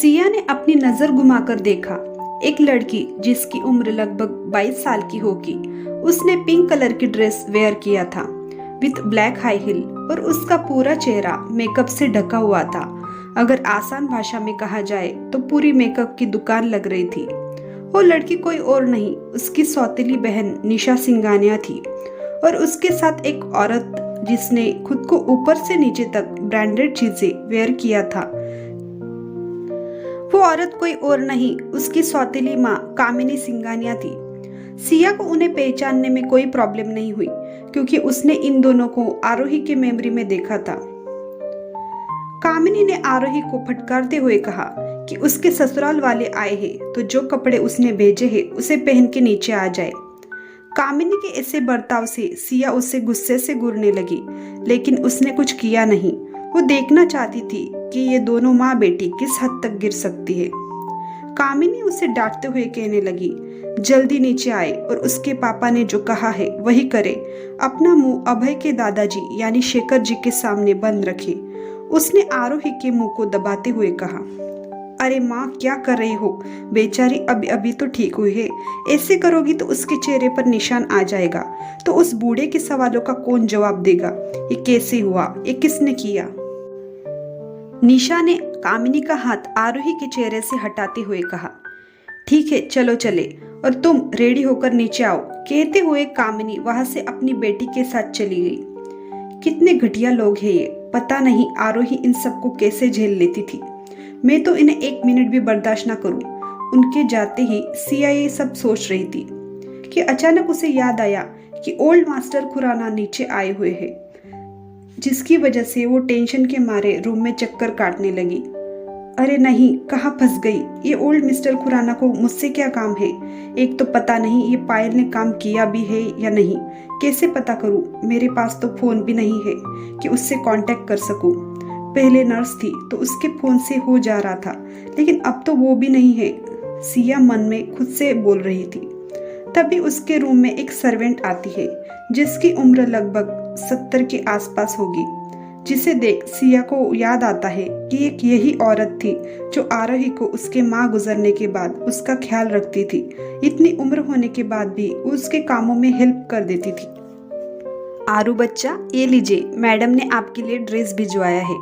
सिया ने अपनी नजर घुमाकर देखा। एक लड़की जिसकी उम्र लगभग 22 साल की होगी। उसने पिंक कलर की ड्रेस वेयर किया था विथ ब्लैक हाई हिल और उसका पूरा चेहरा मेकअप से ढका हुआ था। अगर आसान भाषा में कहा जाए तो पूरी मेकअप की दुकान लग रही थी। वो लड़की कोई और नहीं, उसकी सौतेली बहन निशा सिंघानिया थी और उसके साथ एक औरत जिसने खुद को ऊपर से नीचे तक ब्रांडेड चीजें वेयर किया था। वो औरत कोई और नहीं, उसकी सौतेली माँ कामिनी सिंघानिया थी। सिया को उन्हें पहचानने में कोई प्रॉब्लम नहीं हुई क्योंकि उसने इन दोनों को आरोही के मेमोरी में देखा था। कामिनी ने आरोही को फटकारते हुए कहा कि उसके ससुराल वाले आए हैं तो जो कपड़े उसने भेजे हैं उसे पहन के नीचे आ जाए। कामिनी के ऐसे बर्ताव से सिया उससे गुस्से से घूरने लगी, लेकिन उसने कुछ किया नहीं। वो देखना चाहती थी कि ये दोनों माँ बेटी किस हद तक गिर सकती है। कामिनी उसे डांटते हुए कहने लगी, जल्दी नीचे आए और उसके पापा ने जो कहा है वही करे। अपना मुंह अभय के दादाजी यानी शेखर जी के सामने बंद रखे। उसने आरोही के मुंह को दबाते हुए कहा, अरे माँ क्या कर रही हो? बेचारी अभी अभी तो ठीक हुई है। ऐसे करोगी तो उसके चेहरे पर निशान आ जाएगा, तो उस बूढ़े के सवालों का कौन जवाब देगा? ये कैसे हुआ? ये किसने किया? निशा ने कामिनी का हाथ आरोही के चेहरे से हटाते हुए कहा, ठीक है चलो चले और तुम रेडी होकर नीचे आओ। कहते हुए कामिनी वहां से अपनी बेटी के साथ चली गई। कितने घटिया लोग हैं ये, पता नहीं आरोही इन सबको कैसे झेल लेती थी। मैं तो इन्हें एक मिनट भी बर्दाश्त ना करूं। उनके जाते ही सिया ये सब सोच रही थी कि अचानक उसे याद आया कि ओल्ड मास्टर खुराना नीचे आए हुए हैं, जिसकी वजह से वो टेंशन के मारे रूम में चक्कर काटने लगी। अरे नहीं, कहाँ फंस गई? ये ओल्ड मिस्टर खुराना को मुझसे क्या काम है? एक तो पता नहीं ये पायल ने काम किया भी है या नहीं। कैसे पता करूं? मेरे पास तो फोन भी नहीं है कि उससे कांटेक्ट कर सकूं। पहले नर्स थी तो उसके फोन से हो जा रहा था, लेकिन अब तो वो भी नहीं है। सिया मन में खुद से बोल रही थी। तभी उसके रूम में एक सर्वेंट आती है जिसकी उम्र लगभग 70 के आसपास होगी, जिसे देख सिया को याद आता है कि एक यही औरत थी जो आरोही को उसके माँ गुजरने के बाद उसका ख्याल रखती थी। इतनी उम्र होने के बाद भी उसके कामों में हेल्प कर देती थी। आरू बच्चा, ये लीजिए, मैडम ने आपके लिए ड्रेस भिजवाया है।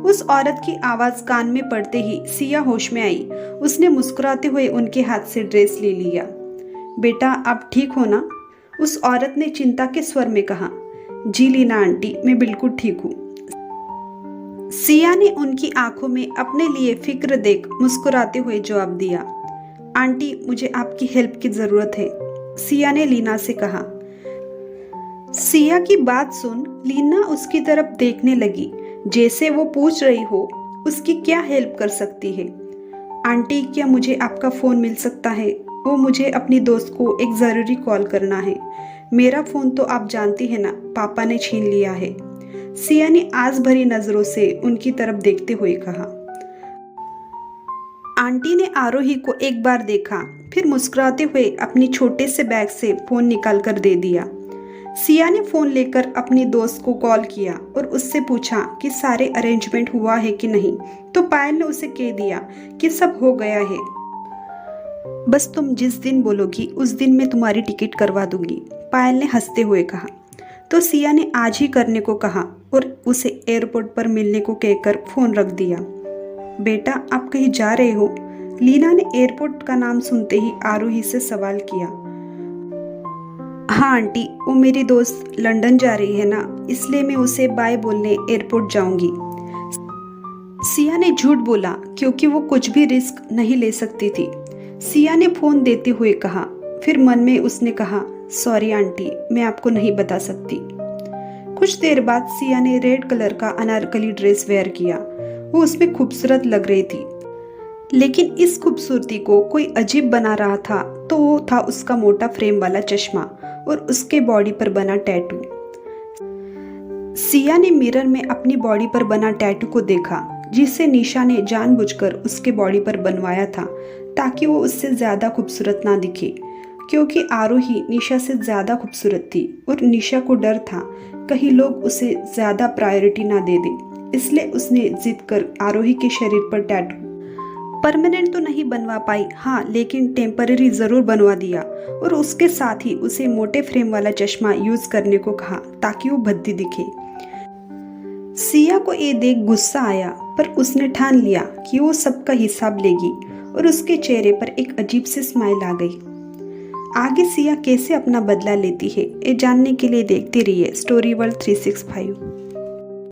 उस औरत की आवाज कान में पड़ते ही सिया होश में आई। उसने मुस्कुराते हुए उनके हाथ से ड्रेस ले लिया। बेटा आप ठीक हो ना? उस औरत ने चिंता के स्वर में कहा। जी लीना आंटी, मैं बिल्कुल ठीक हूँ। सिया ने उनकी आंखों में अपने लिए फिक्र देख मुस्कुराते हुए जवाब दिया। आंटी मुझे आपकी हेल्प की जरूरत है, सिया ने लीना से कहा। सिया की बात सुन लीना उसकी तरफ देखने लगी जैसे वो पूछ रही हो उसकी क्या हेल्प कर सकती है। आंटी क्या मुझे आपका फोन मिल सकता है? वो मुझे अपनी दोस्त को एक जरूरी कॉल करना है। मेरा फोन तो आप जानती है ना, पापा ने छीन लिया है। सिया ने आस भरी नजरों से उनकी तरफ देखते हुए कहा। आंटी ने आरोही को एक बार देखा, फिर मुस्कुराते हुए अपनी छोटे से बैग से फोन निकाल कर दे दिया। सिया ने फोन लेकर अपनी दोस्त को कॉल किया और उससे पूछा कि सारे अरेंजमेंट हुआ है कि नहीं, तो पायल ने उसे कह दिया कि सब हो गया है, बस तुम जिस दिन बोलोगी उस दिन मैं तुम्हारी टिकट करवा दूंगी, पायल ने हंसते हुए कहा। तो सिया ने आज ही करने को कहा और उसे एयरपोर्ट पर मिलने को कहकर फोन रख दिया। बेटा आप कहीं जा रहे हो? लीना ने एयरपोर्ट का नाम सुनते ही आरोही से सवाल किया। हाँ आंटी, वो मेरी दोस्त लंदन जा रही है ना, इसलिए मैं उसे बाय बोलने एयरपोर्ट जाऊंगी। सिया ने झूठ बोला क्योंकि वो कुछ भी रिस्क नहीं ले सकती थी। सिया ने फोन देते हुए कहा, फिर मन में उसने कहा, सॉरी आंटी, मैं आपको नहीं बता सकती। कुछ देर बाद सिया ने रेड कलर का अनारकली ड्रेस वेयर किया। वो उसमें खूबसूरत लग रही थी, लेकिन इस खूबसूरती को कोई अजीब बना रहा था तो वो था उसका मोटा फ्रेम वाला चश्मा और उसके बॉडी पर बना टैटू। सिया ने मिरर में अपनी बॉडी पर बना टैटू को देखा, जिसे निशा ने जानबूझकर उसके बॉडी पर बनवाया था ताकि वो उससे ज्यादा खूबसूरत ना दिखे, क्योंकि आरोही निशा से ज्यादा खूबसूरत थी और निशा को डर था कहीं लोग उसे ज्यादा प्रायोरिटी ना दे दे। इसलिए उसने जिद कर आरोही के शरीर पर टैटू परमानेंट तो नहीं बनवा पाई, हाँ, लेकिन टेम्पररी ज़रूर बनवा दिया और उसके साथ ही उसे मोटे फ्रेम वाला चश्मा यूज़ करने को कहा ताकि वो भद्दी दिखे। सिया को ये देख गुस्सा आया, पर उसने ठान लिया कि वो सबका हिसाब लेगी और उसके चेहरे पर एक अजीब सी स्माइल आ गई। आगे सिया कैसे अपना बदला लेती है, ये जानने के लिए देखते रहिए स्टोरी वर्ल्ड 365।